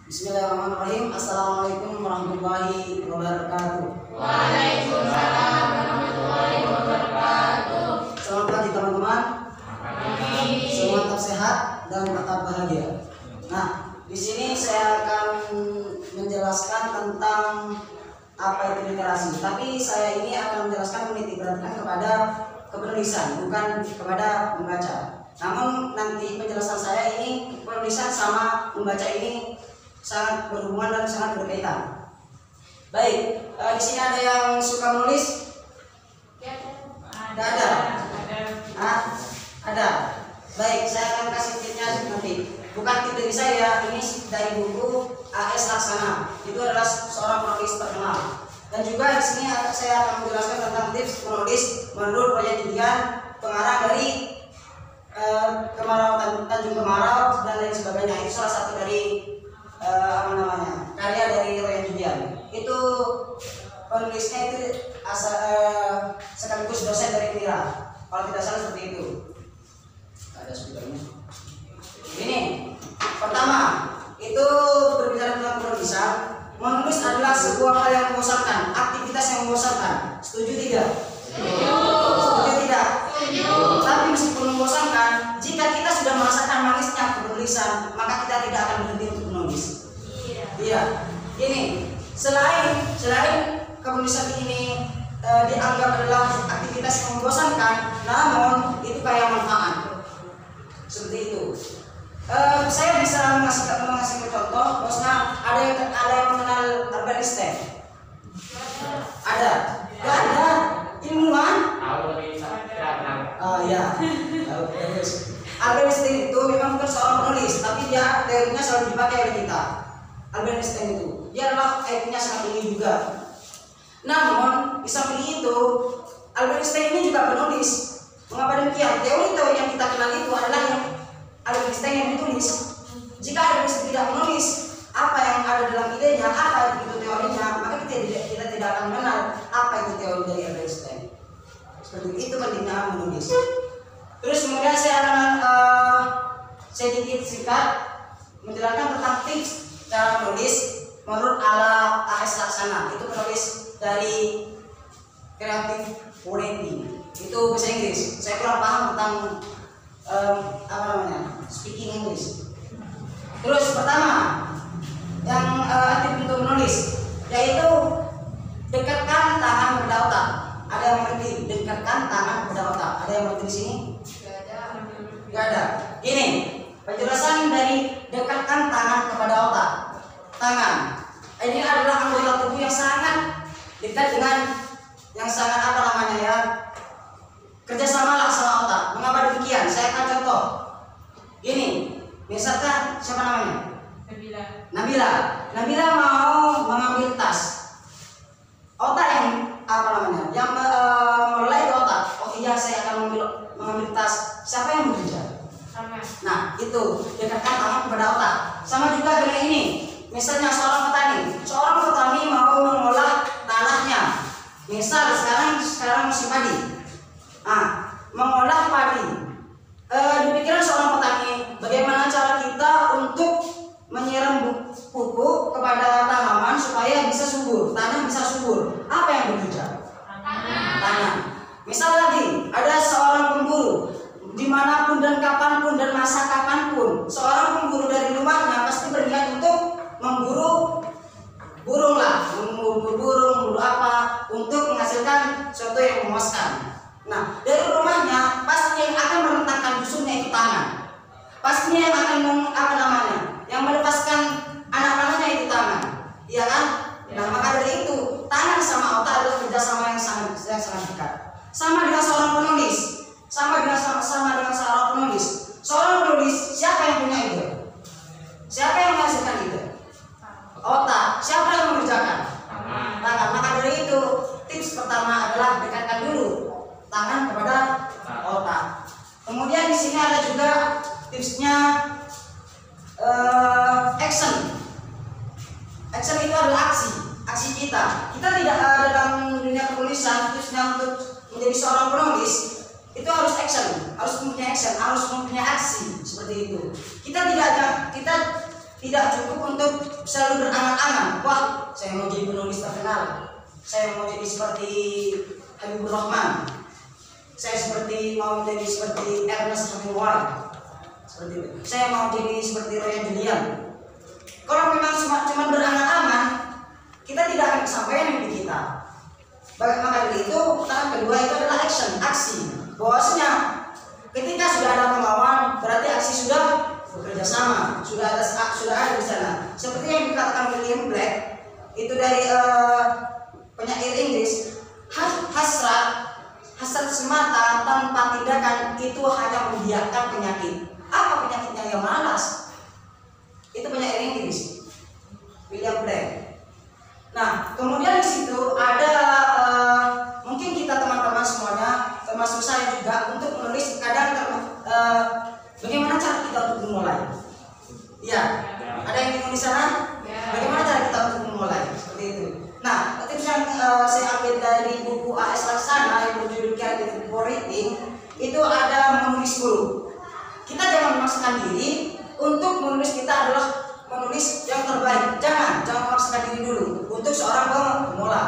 Bismillahirrahmanirrahim. Assalamualaikum warahmatullahi wabarakatuh. Waalaikumsalam warahmatullahi wabarakatuh. Selamat pagi teman-teman. Semoga tetap sehat dan tetap bahagia. Nah, di sini saya akan menjelaskan tentang apa itu literasi. Tapi saya ini akan menjelaskan menitikberatkan kepada kepenulisan, bukan kepada membaca. Namun nanti penjelasan saya ini penulisan sama membaca ini sangat berhubungan dan sangat berkaitan. Baik, di sini ada yang suka menulis? Ada. Ada. Baik, saya akan kasih tipnya nanti. Bukan tip dari saya, ini dari buku A.S. Laksana. Itu adalah seorang penulis terkenal. Dan juga di sini saya akan menjelaskan tentang tips menulis menurut Royan Julian, pengarang dari Kemarau Tanjung Kemarau dan lain sebagainya. Itu salah satu dari karya dari Royan Julian. Itu penulisnya itu sekaligus dosen dari Mira, kalau tidak salah seperti itu. Ada speakernya. Ini pertama, itu berbicara tentang penulisan. Menulis adalah sebuah hal yang membosankan, aktivitas yang membosankan. Setuju tidak? Setuju tidak? Setuju. Tapi meskipun membosankan, jika kita sudah merasakan manisnya penulisan, maka kita tidak akan berhenti untuk menulis. Iya. Ini selain penulisan ini dianggap adalah aktivitas yang membosankan, namun itu kaya manfaat. Seperti itu. Saya bisa mengasih contoh, bosnya ada yang mengenal Albert Einstein? Ada. Gak ada. Ilmuwan? Ya. Albert Einstein itu memang bukan seorang penulis, tapi dia teorinya selalu dipakai oleh kita. Albert Einstein itu, dia adalah IQ-nya sangat tinggi juga. Namun, di samping itu, Albert Einstein ini juga penulis. Mengapa demikian? Teori-teori yang kita kenal itu adalah yang Albert Einstein yang ditulis. Jika Albert Einstein tidak menulis apa yang ada dalam idenya, apa itu teorinya, maka kita tidak akan mengenal apa itu teori dari Albert Einstein. Seperti itu pentingnya menulis. Terus kemudian saya akan sedikit singkat menjelaskan tentang tips cara menulis menurut ala A.S. Laksana. Itu penulis dari Creative Writing. Itu bahasa Inggris. Saya kurang paham tentang speaking English. Terus pertama yang aktif untuk menulis, yaitu dekatkan tangan pada otak. Ada yang mengerti dekatkan tangan pada otak? Ada yang mengerti di sini? Gak ada. Gini, penjelasan dari dekatkan tangan kepada otak. Tangan ini adalah anggota tubuh yang sangat dekat dengan yang sangat kerjasamalah sama otak. Mengapa demikian? Saya akan contoh. Gini, misalkan siapa namanya? Nabila mau mengambil tas. Otak yang yang mengelola itu otak. Oh iya, saya akan mengambil tas. Siapa yang bekerja? Nah, itu dekatkan tangan kepada otak. Sama juga dengan ini. Misalnya seorang petani mau mengolah tanahnya. Misal sekarang musim padi. Mengolah padi. Dipikirkan seorang petani, bagaimana cara kita untuk menyiram pupuk kepada tanaman supaya bisa subur, tanah bisa subur. Apa yang bekerja? Tangan. Misal lagi ada seorang pemburu, dimanapun dan kapanpun dan masa kapanpun, seorang pemburu dari rumahnya pasti berniat untuk memburu burung untuk menghasilkan sesuatu yang memuaskan. Nah, dari rumahnya pasti yang akan merentangkan dusunnya itu tangan. Pastinya yang akan yang melepaskan anak-anaknya itu tangan. Iya kan? Nah, maka dari itu tangan sama otak adalah kerjasama yang sangat dekat. Sama dengan seorang penulis. Seorang penulis, siapa yang punya ide? Siapa yang menghasilkan ide? Otak. Siapa yang mengerjakan? Tangan. Maka dari itu tips pertama adalah dekatkan dulu tangan kepada otak. Kemudian di sini ada juga tipsnya action. Action itu adalah aksi kita. Kita tidak dalam dunia penulisan tipsnya untuk menjadi seorang penulis itu harus action, harus mempunyai aksi seperti itu. Kita tidak cukup untuk selalu berangan-angan, wah saya mau jadi penulis terkenal, saya mau jadi seperti Habibur Rahman, saya mau jadi seperti Ernest Hemingway, seperti itu. Saya mau jadi seperti Roy Julian. Kalau memang cuma berangan-angan, kita tidak akan kesampaian mimpi kita. Maka dari itu, tahap kedua itu adalah aksi. Bahwasanya ketika sudah ada kemauan, berarti aksi sudah bekerja sama, sudah ada di sana. Seperti yang dikatakan William Black, itu dari penyair Inggris, hasrat semata tanpa tindakan itu hanya membiarkan penyakit. Apa penyakitnya? Yang malas. Itu penyair Inggris, William Black. Nah, kemudian di situ ada mungkin kita teman-teman semuanya, termasuk saya juga, untuk menulis kadang bagaimana cara kita untuk memulai. Ya, ada yang bingung di sana? Bagaimana cara kita untuk memulai? Seperti itu. Nah, tips yang saya ambil dari buku A.S. Laksana yang berjudul Creative Writing itu ada menulis dulu. Kita jangan memaksakan diri untuk menulis, kita adalah menulis yang terbaik. Jangan memaksakan diri dulu untuk seorang pemula.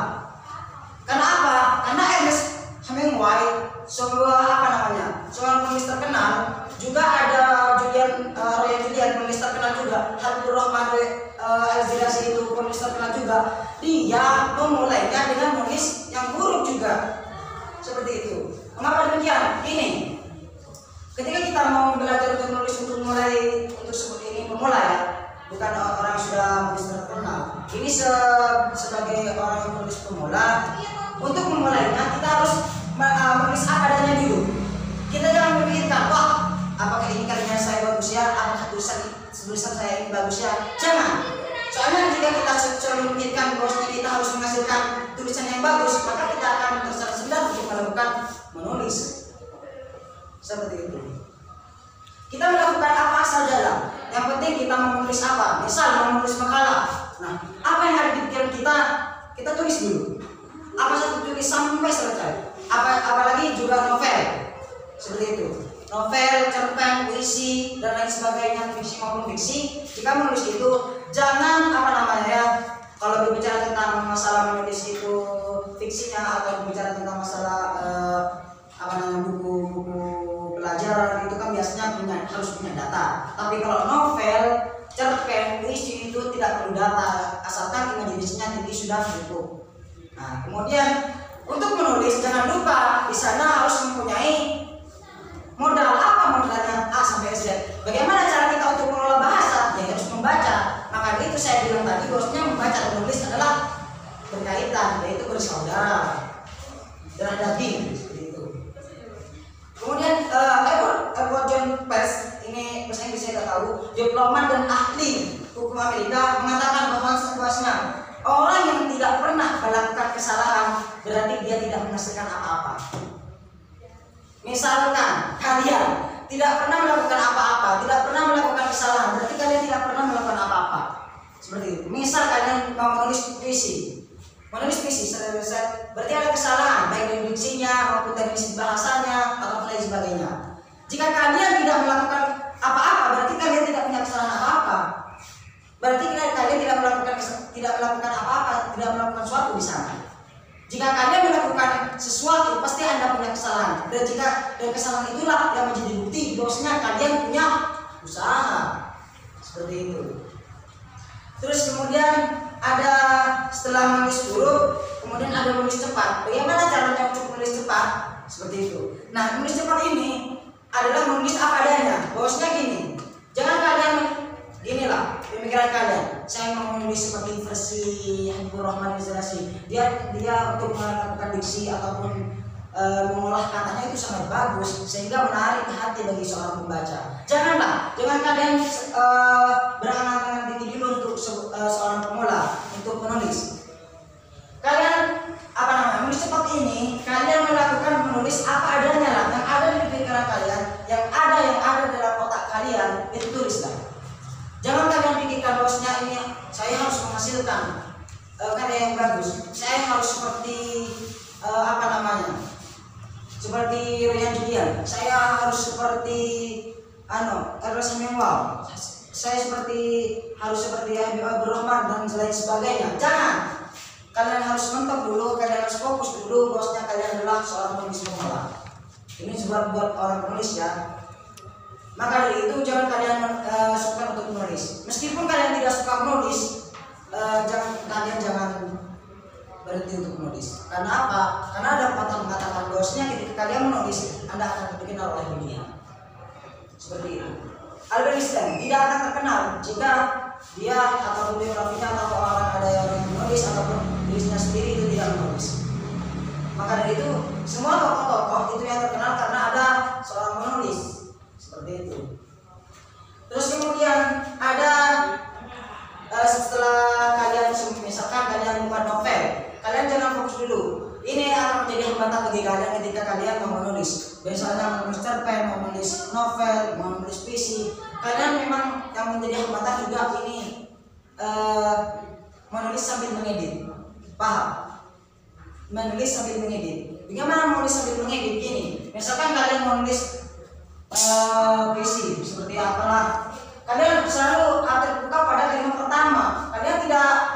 Karena apa? Karena Ernest Hemingway, seorang penulis terkenal, juga ada Roy Julian, penulis terkenal juga, Habibur Rahman Al-Zirazi itu penulis terkenal juga. Dia memulainya dengan menulis yang buruk juga. Seperti itu. Mengapa demikian? Ini, ketika kita mau belajar untuk menulis untuk seperti ini pemula ya, bukan orang yang sudah menulis terkenal. Ini sebagai orang yang menulis pemula, untuk memulainya kita harus menulis apa adanya dulu. Kita jangan memikirkan, wah apakah ini karyanya saya bagus ya, apakah tulisan saya ini bagus ya. Jangan. Soalnya jika kita selalu memikirkan bahwasanya kita harus menghasilkan tulisan yang bagus, maka kita akan tersendat untuk melakukan menulis. Seperti itu. Kita melakukan apa saja. Yang penting kita menulis apa. Misal menulis makalah. Nah, apa yang ada di pikiran kita tulis dulu. Apa saja tulis sampai selesai. Apalagi juga novel. Seperti itu. Novel, cerpen, puisi dan lain sebagainya, fiksi maupun fiksi. Jika menulis itu jangan kalau berbicara tentang masalah menulis itu fiksinya atau berbicara tentang masalah buku-buku pelajaran itu kan biasanya harus punya data. Tapi kalau novel, cerpen, puisi itu tidak perlu data, asalkan imajinasinya tinggi sudah cukup. Nah, kemudian untuk menulis jangan lupa di sana harus mempunyai modal. Apa modalnya? A sampai Z. Bagaimana cara kita untuk mengelola bahasa? Ya harus membaca. Maka itu saya bilang tadi bahwasanya membaca dan menulis adalah berkaitan, yaitu bersaudara, darah daging seperti itu. Kemudian Edward John Peirce, ini bahasa Inggris saya tidak tahu, diplomat dan ahli hukum Amerika, mengatakan bahwasanya orang yang tidak pernah melakukan kesalahan berarti dia tidak menghasilkan apa-apa. Misalkan kalian tidak pernah melakukan apa-apa, tidak pernah melakukan kesalahan, berarti kalian tidak pernah melakukan apa-apa. Seperti itu. Misal kalian mau menulis puisi, berarti ada kesalahan baik dari diksinya maupun dari bahasanya atau lain sebagainya. Jika kalian tidak melakukan apa-apa, berarti kalian tidak punya kesalahan apa-apa. Berarti kalian tidak melakukan apa-apa, tidak melakukan sesuatu di sana. Jika kalian melakukan sesuatu, pasti Anda punya kesalahan. Dan kesalahan itulah yang menjadi bukti bahwasanya kalian punya usaha. Seperti itu. Terus kemudian ada setelah menulis huruf, kemudian ada menulis cepat. Bagaimana caranya untuk menulis cepat? Seperti itu. Nah, menulis cepat ini adalah menulis apa adanya. Bahwasanya gini, jangan kalian ginilah pemikiran kalian. Saya mau menulis seperti versi Habibur Rahman Al-Zirazi. Dia untuk melakukan diksi ataupun mengolah katanya itu sangat bagus sehingga menarik hati bagi seorang pembaca. Jangan kalian berangan-angan tinggi dulu untuk seorang pemula untuk menulis. Kalian menulis cepat ini, kalian melakukan menulis apa adanya lah, yang ada di pikiran kalian, yang ada dalam otak kalian, itu tulislah. Jangan kalian pikirkan bahwasanya ini saya harus menghasilkan karya yang bagus. Saya harus seperti seperti Roy Julian. Saya harus seperti Ernest Hemingway. saya harus seperti berlomba dan lain sebagainya. Jangan. Kalian harus mentok dulu, kalian harus fokus dulu bahwasanya kalian adalah seorang penulis pemula. Ini juga buat orang penulis ya. Maka dari itu jangan kalian suka untuk menulis. Meskipun kalian tidak suka menulis, jangan berhenti untuk menulis. Karena apa? Karena ada pepatah mengatakan bahwasanya ketika kalian menulis, Anda akan dikenal oleh dunia. Seperti itu. Albert Einstein tidak akan terkenal jika dia ataupun biografinya atau orang ada yang menulis ataupun dirinya sendiri itu tidak menulis. Maka dari itu semua tokoh-tokoh itu yang terkenal karena ada seorang penulis. Seperti itu. Terus kemudian ada setelah kalian misalkan kalian membuat novel, kalian jangan fokus dulu. Ini akan menjadi hambatan bagi kalian ketika kalian mau menulis. Misalnya menulis cerpen, menulis novel, menulis puisi. Kalian memang yang menjadi hambatan juga ini menulis sambil mengedit. Paham? Menulis sambil mengedit. Bagaimana menulis sambil mengedit? Gini, misalkan kalian menulis puisi seperti apalah, kalian selalu terbuka pada kalimat pertama. Kalian tidak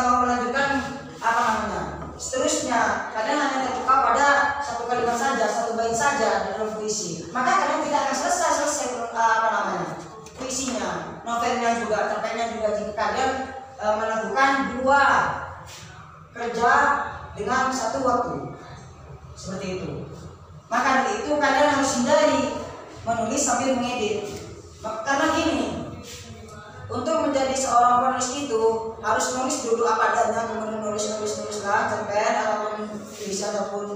mau melanjutkan apa namanya. Seterusnya, kalian hanya terbuka pada satu kalimat saja, satu bait saja dalam puisi. Maka kalian tidak akan selesai puisinya, novelnya juga, cerpennya juga jika kalian melakukan dua kerja dengan satu waktu. Seperti itu. Maka dari itu kalian harus hindari menulis sambil mengedit. Karena gini, untuk menjadi seorang penulis itu harus nulis dulu apa adanya, kemudian nulislah cerpen ataupun puisi ataupun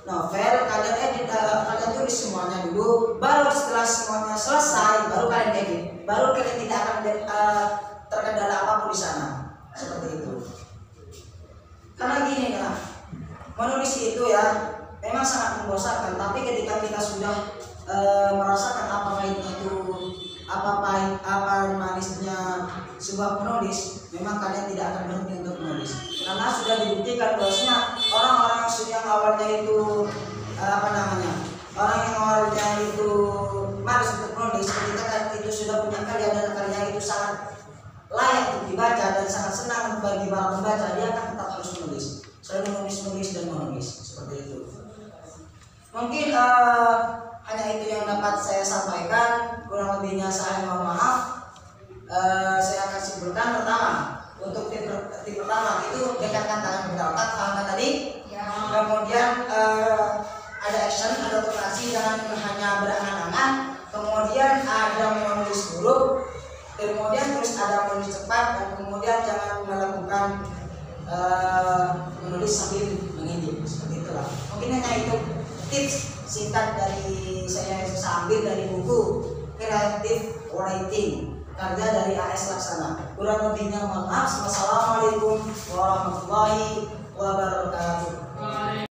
novel, kalian edit, kalian tulis semuanya dulu. Baru setelah semuanya selesai, baru kalian edit. Baru kalian tidak akan terkendala apapun di sana. Seperti itu. Karena gini kan, menulis itu ya memang sangat membosankan. Tapi ketika kita sudah merasakan apa pahitnya itu, apa manisnya sebuah penulis, memang kalian tidak akan berhenti untuk menulis. Karena sudah dibuktikan bahwasanya orang-orang yang awalnya itu orang yang awalnya itu malas untuk menulis, ketika itu sudah punya karya dan karya itu sangat layak untuk dibaca dan sangat senang bagi para pembaca, dia akan tetap harus menulis, selalu menulis dan menulis. Seperti itu. Mungkin hanya itu yang dapat saya sampaikan. Kurang lebihnya saya mohon maaf. Saya akan simpulkan. Pertama, untuk tip pertama itu dekatkan tangan kepada otak. Paham tadi? Ya. Kemudian ada action, ada operasi, jangan hanya berangan-angan. Kemudian ada menulis huruf. Kemudian terus ada menulis cepat, dan kemudian jangan melakukan menulis sambil mengintip. Seperti itulah. Mungkin hanya itu tips singkat dari saya ambil dari buku Creative Writing karya dari AS Laksana. Kurang lebihnya mohon maaf. Wassalamualaikum warahmatullahi wabarakatuh.